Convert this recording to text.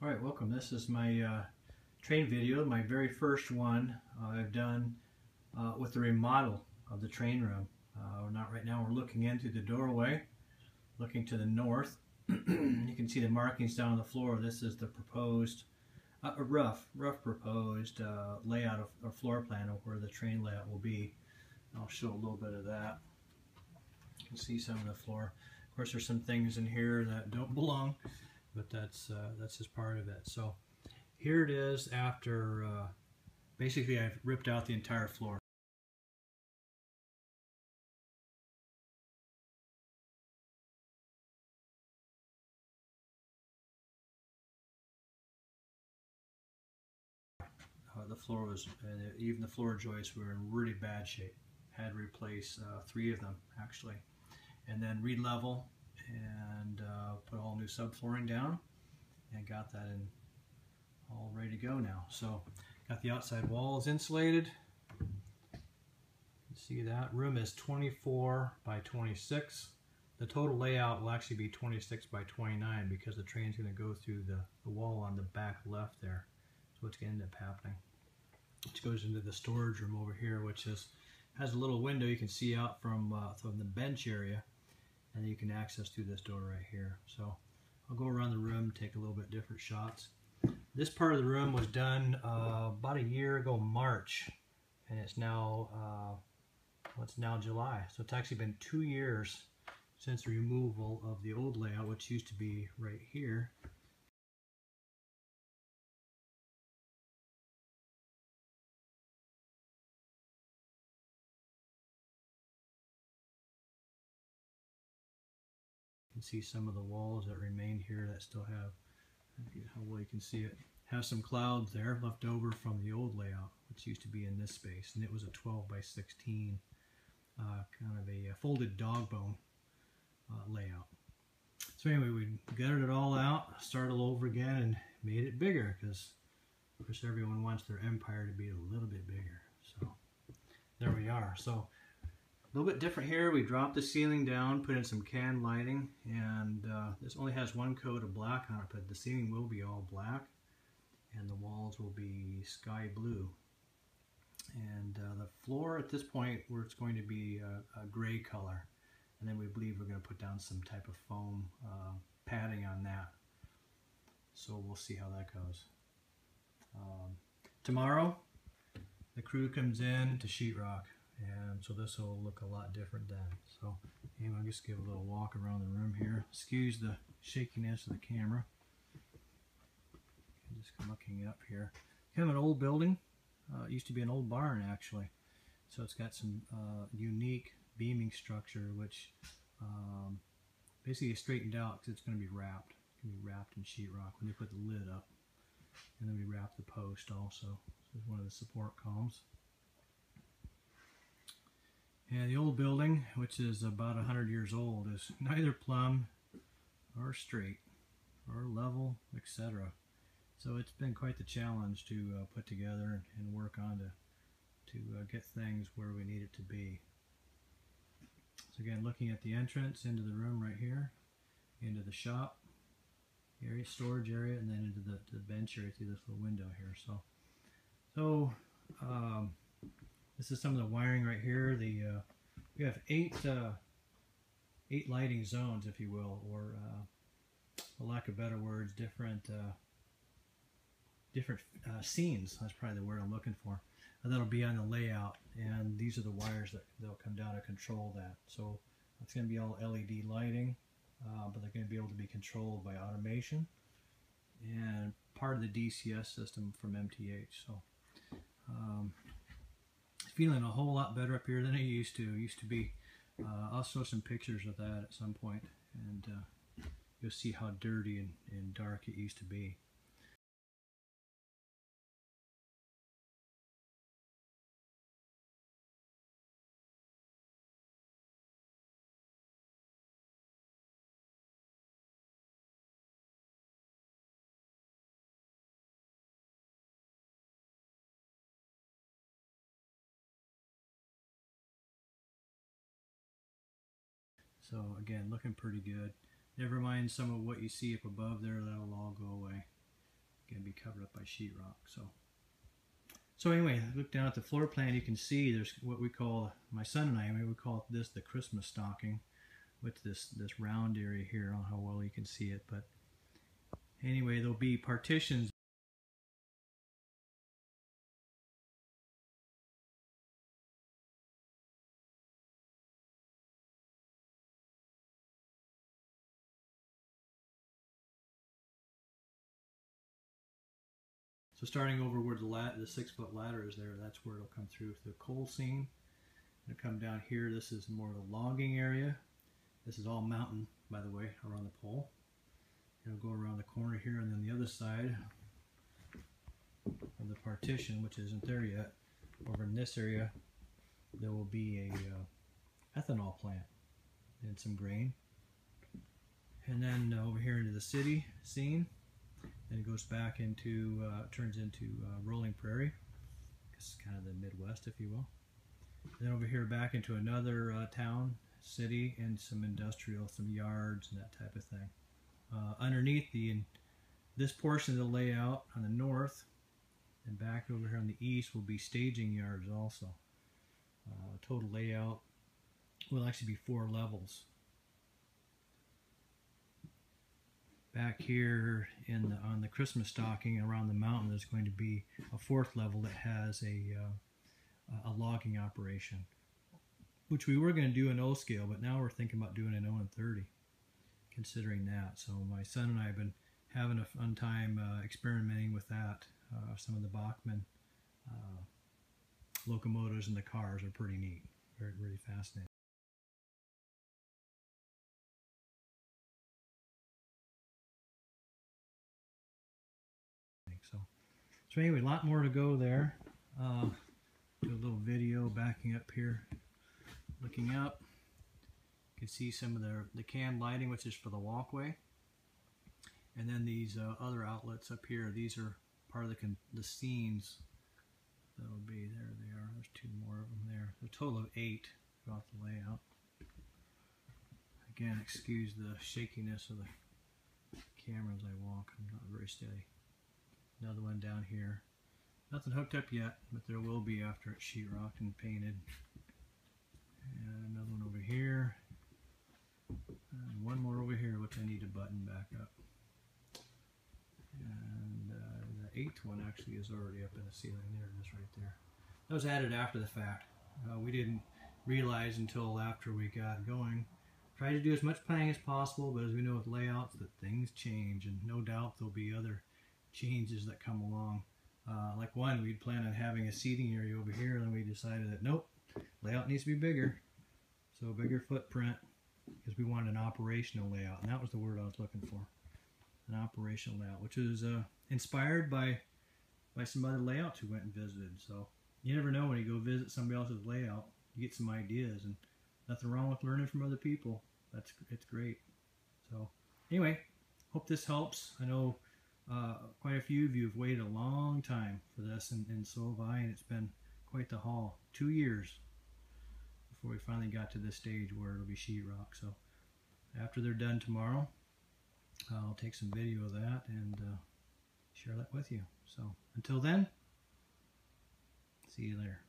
Alright, welcome. This is my train video, my very first one I've done with the remodel of the train room. Right now we're looking in through the doorway, looking to the north. You can see the markings down on the floor. This is the proposed, rough proposed layout of or floor plan of where the train layout will be. I'll show a little bit of that. You can see some of the floor. Of course, there's some things in here that don't belong, but that's just part of it. So here it is after basically I've ripped out the entire floor. The floor was, even the floor joists were in really bad shape. Had to replace 3 of them actually, and then re-level and put all new subflooring down and got that in all ready to go now. So got the outside walls insulated. You can see that room is 24 by 26. The total layout will actually be 26 by 29 because the train's going to go through the wall on the back left there. So what's going to end up happening, which goes into the storage room over here, which has a little window you can see out from the bench area, and you can access through this door right here. So I'll go around the room, take a little bit different shots. This part of the room was done about a year ago, March, and it's now it's now July. So it's actually been 2 years since the removal of the old layout, which used to be right here. You can see some of the walls that remain here that still have, how well you can see it, have some clouds there left over from the old layout, which used to be in this space, and it was a 12 by 16 kind of a folded dog bone layout. So anyway, we gutted it all out, started all over again, and made it bigger because, of course, everyone wants their empire to be a little bit bigger. So there we are. So a little bit different here. We dropped the ceiling down, put in some can lighting, and this only has one coat of black on it, but the ceiling will be all black, and the walls will be sky blue. And the floor at this point, where it's going to be a gray color, and then we believe we're going to put down some type of foam padding on that. So we'll see how that goes. Tomorrow, the crew comes in to sheetrock. And so this will look a lot different then. So anyway, I'll just give a little walk around the room here. Excuse the shakiness of the camera. Just looking up here. Kind of an old building. It used to be an old barn actually. So it's got some unique beaming structure, which basically is straightened out because it's going to be wrapped. It's going to be wrapped in sheetrock when they put the lid up. And then we wrap the post also. This is one of the support columns. And the old building, which is about 100 years old, is neither plumb or straight or level, etc. So it's been quite the challenge to put together and work on to get things where we need it to be. So again, looking at the entrance into the room right here, into the shop area, storage area, and then into the bench area through this little window here. So this is some of the wiring right here. We have 8 lighting zones, if you will, or for lack of better words, different scenes. That's probably the word I'm looking for. That'll be on the layout, and these are the wires that'll come down to control that. So it's going to be all LED lighting, but they're going to be able to be controlled by automation and part of the DCS system from MTH. So. Feeling a whole lot better up here than it used to. It used to be, I'll show some pictures of that at some point, and you'll see how dirty and dark it used to be. So again, looking pretty good. Never mind some of what you see up above there, that'll all go away. going to be covered up by sheetrock. So anyway, look down at the floor plan. You can see there's what we call, my son and I, we call this the Christmas stocking, with this round area here. I don't know how well you can see it, but anyway, there'll be partitions. So starting over where the 6-foot ladder is there, that's where it'll come through the coal seam. It'll come down here. This is more of a logging area. This is all mountain, by the way, around the pole. It'll go around the corner here, and then the other side of the partition, which isn't there yet, over in this area, there will be a ethanol plant and some grain. And then over here into the city scene, then it goes back into, turns into rolling prairie. It's kind of the Midwest, if you will. And then over here back into another town, city, and some industrial, some yards and that type of thing. Underneath this portion of the layout on the north and back over here on the east will be staging yards also. Total layout will actually be 4 levels. Back here on the Christmas stocking around the mountain, there's going to be a 4th level that has a logging operation, which we were going to do in O scale, but now we're thinking about doing an O and 30, considering that. So my son and I have been having a fun time experimenting with that. Some of the Bachmann locomotives and the cars are pretty neat, very, very fascinating. So anyway, a lot more to go there. Do a little video backing up here, looking up. You can see some of the canned lighting, which is for the walkway. And then these other outlets up here, these are part of the scenes. That'll be, there they are, there's 2 more of them there. A total of 8 throughout the layout. Again, excuse the shakiness of the camera as I walk, I'm not very steady. Another one down here. Nothing hooked up yet, but there will be after it's sheetrocked and painted. And another one over here. And one more over here, which I need to button back up. And the 8th one actually is already up in the ceiling. There it is right there. That was added after the fact. We didn't realize until after we got going. Try to do as much planning as possible, but as we know with layouts, that things change, and no doubt there'll be other changes that come along. Like one, we'd planned on having a seating area over here, and we decided that nope, layout needs to be bigger. So a bigger footprint, because we wanted an operational layout, and that was the word I was looking for. An operational layout, which was inspired by some other layouts we went and visited. So you never know when you go visit somebody else's layout, you get some ideas, and nothing wrong with learning from other people. It's great. So anyway, hope this helps. I know quite a few of you have waited a long time for this, and so have I, and it's been quite the haul. 2 years before we finally got to this stage where it'll be sheetrock. So after they're done tomorrow, I'll take some video of that and share that with you. So until then, see you there.